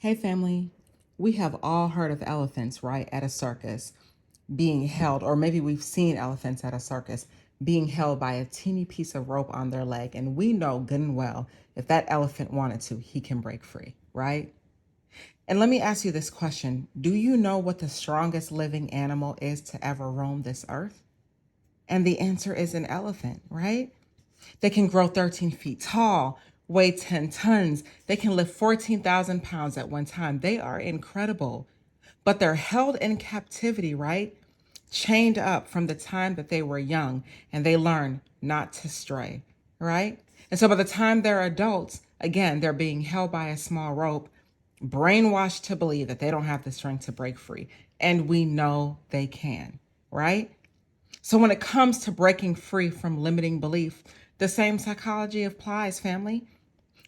Hey family, we have all heard of elephants, right, at a circus being held, or maybe we've seen elephants at a circus being held by a teeny piece of rope on their leg. And we know good and well if that elephant wanted to, he can break free, right? And let me ask you this question. Do you know what the strongest living animal is to ever roam this earth? And the answer is an elephant, right? They can grow 13 feet tall, weigh 10 tons. They can lift 14,000 pounds at one time. They are incredible. But they're held in captivity, right? Chained up from the time that they were young and they learn not to stray, right? And so by the time they're adults, again, they're being held by a small rope, brainwashed to believe that they don't have the strength to break free. And we know they can, right? So when it comes to breaking free from limiting belief, the same psychology applies, family.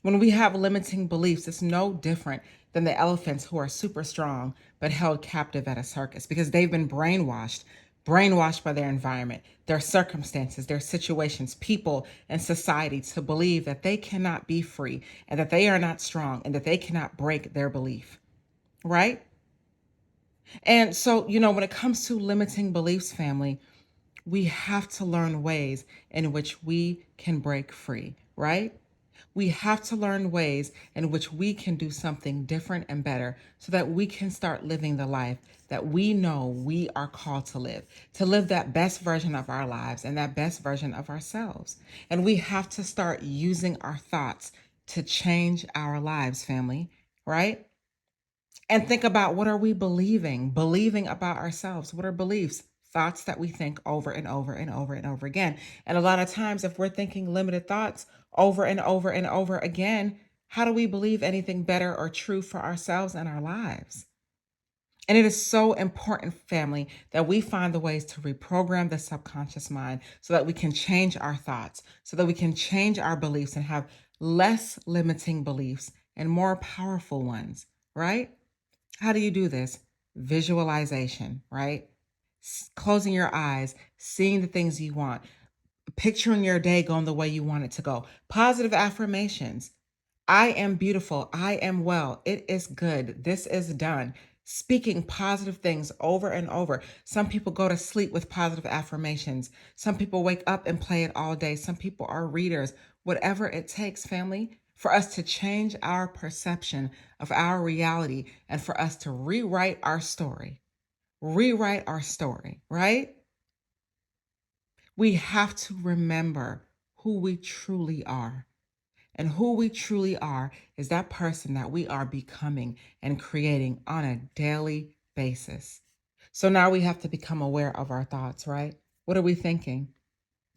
When we have limiting beliefs, it's no different than the elephants who are super strong but held captive at a circus because they've been brainwashed by their environment, their circumstances, their situations, people, and society to believe that they cannot be free and that they are not strong and that they cannot break their belief, right? And so, when it comes to limiting beliefs, family, we have to learn ways in which we can break free, right? We have to learn ways in which we can do something different and better so that we can start living the life that we know we are called to live that best version of our lives and that best version of ourselves. And we have to start using our thoughts to change our lives, family, right? And think about, what are we believing about ourselves? What are beliefs? Thoughts that we think over and over and over and over again. And a lot of times, if we're thinking limited thoughts over and over and over again, how do we believe anything better or true for ourselves and our lives? And it is so important, family, that we find the ways to reprogram the subconscious mind so that we can change our thoughts, so that we can change our beliefs and have less limiting beliefs and more powerful ones, right? How do you do this? Visualization, right? Closing your eyes, seeing the things you want, picturing your day going the way you want it to go. Positive affirmations. I am beautiful. I am well. It is good. This is done. Speaking positive things over and over. Some people go to sleep with positive affirmations. Some people wake up and play it all day. Some people are readers. Whatever it takes, family, for us to change our perception of our reality and for us to rewrite our story. Rewrite our story, right? We have to remember who we truly are. And who we truly are is that person that we are becoming and creating on a daily basis. So now we have to become aware of our thoughts, right? What are we thinking?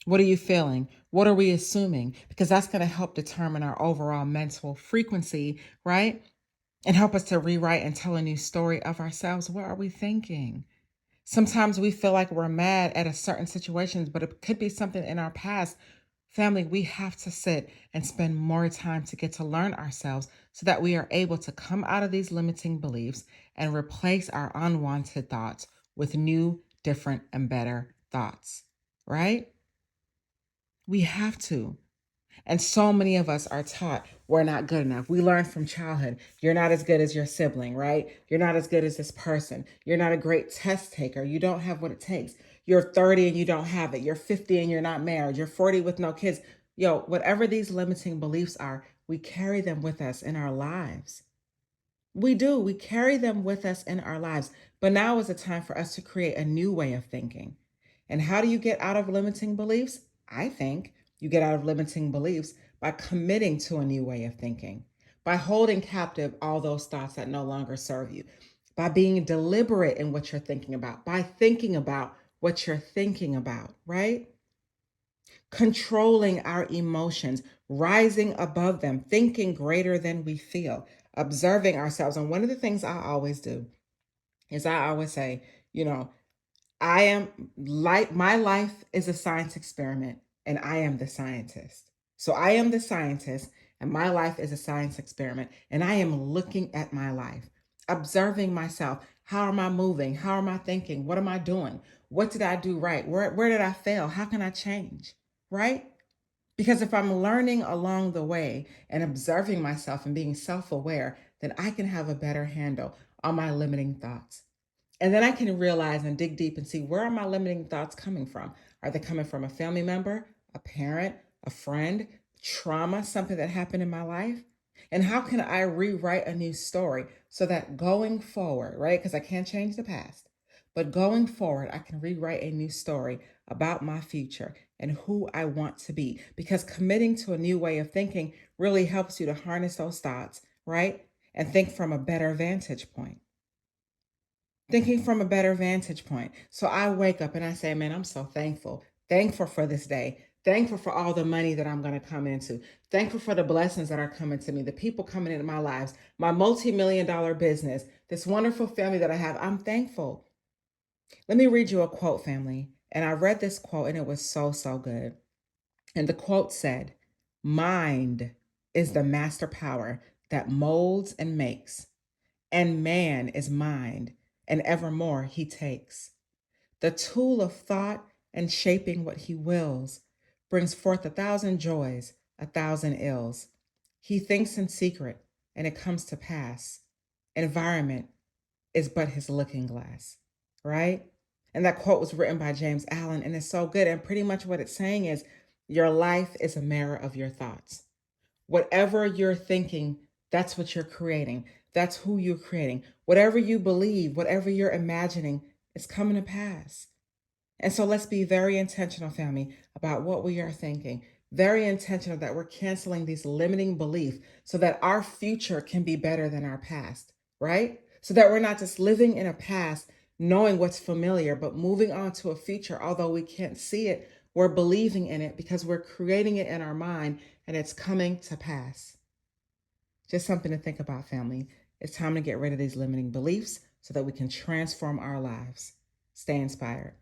What are you feeling? What are we assuming? Because that's going to help determine our overall mental frequency, right? And help us to rewrite and tell a new story of ourselves. What are we thinking? Sometimes we feel like we're mad at a certain situation, but it could be something in our past. Family, we have to sit and spend more time to get to learn ourselves so that we are able to come out of these limiting beliefs and replace our unwanted thoughts with new, different, and better thoughts, right? We have to. And so many of us are taught we're not good enough. We learn from childhood. You're not as good as your sibling, right? You're not as good as this person. You're not a great test taker. You don't have what it takes. You're 30 and you don't have it. You're 50 and you're not married. You're 40 with no kids. Yo, whatever these limiting beliefs are, we carry them with us in our lives. We do. We carry them with us in our lives. But now is the time for us to create a new way of thinking. And how do you get out of limiting beliefs? I think you get out of limiting beliefs by committing to a new way of thinking, by holding captive all those thoughts that no longer serve you, by being deliberate in what you're thinking about, by thinking about what you're thinking about, right? Controlling our emotions, rising above them, thinking greater than we feel, observing ourselves. And one of the things I always do is I always say, you know, I am like, my life is a science experiment and I am the scientist. So I am the scientist and my life is a science experiment and I am looking at my life, observing myself. How am I moving? How am I thinking? What am I doing? What did I do right? Where did I fail? How can I change? Right? Because if I'm learning along the way and observing myself and being self aware, then I can have a better handle on my limiting thoughts. And then I can realize and dig deep and see, where are my limiting thoughts coming from? Are they coming from a family member, a parent, a friend, trauma, something that happened in my life? And how can I rewrite a new story so that going forward, right? Because I can't change the past, but going forward, I can rewrite a new story about my future and who I want to be. Because committing to a new way of thinking really helps you to harness those thoughts, right? And think from a better vantage point. Thinking from a better vantage point. So I wake up and I say, man, I'm so thankful. Thankful for this day. Thankful for all the money that I'm going to come into. Thankful for the blessings that are coming to me, the people coming into my lives, my multi-million-dollar business, this wonderful family that I have. I'm thankful. Let me read you a quote, family. And I read this quote and it was so, so good. And the quote said, mind is the master power that molds and makes, and man is mind, and evermore he takes. The tool of thought and shaping what he wills brings forth 1,000 joys, 1,000 ills. He thinks in secret, and it comes to pass. Environment is but his looking glass, right? And that quote was written by James Allen, and it's so good. And pretty much what it's saying is, your life is a mirror of your thoughts. Whatever you're thinking, that's what you're creating. That's who you're creating. Whatever you believe, whatever you're imagining, is coming to pass. And so let's be very intentional, family, about what we are thinking. Very intentional that we're canceling these limiting beliefs so that our future can be better than our past, right? So that we're not just living in a past, knowing what's familiar, but moving on to a future. Although we can't see it, we're believing in it because we're creating it in our mind and it's coming to pass. Just something to think about, family. It's time to get rid of these limiting beliefs so that we can transform our lives. Stay inspired.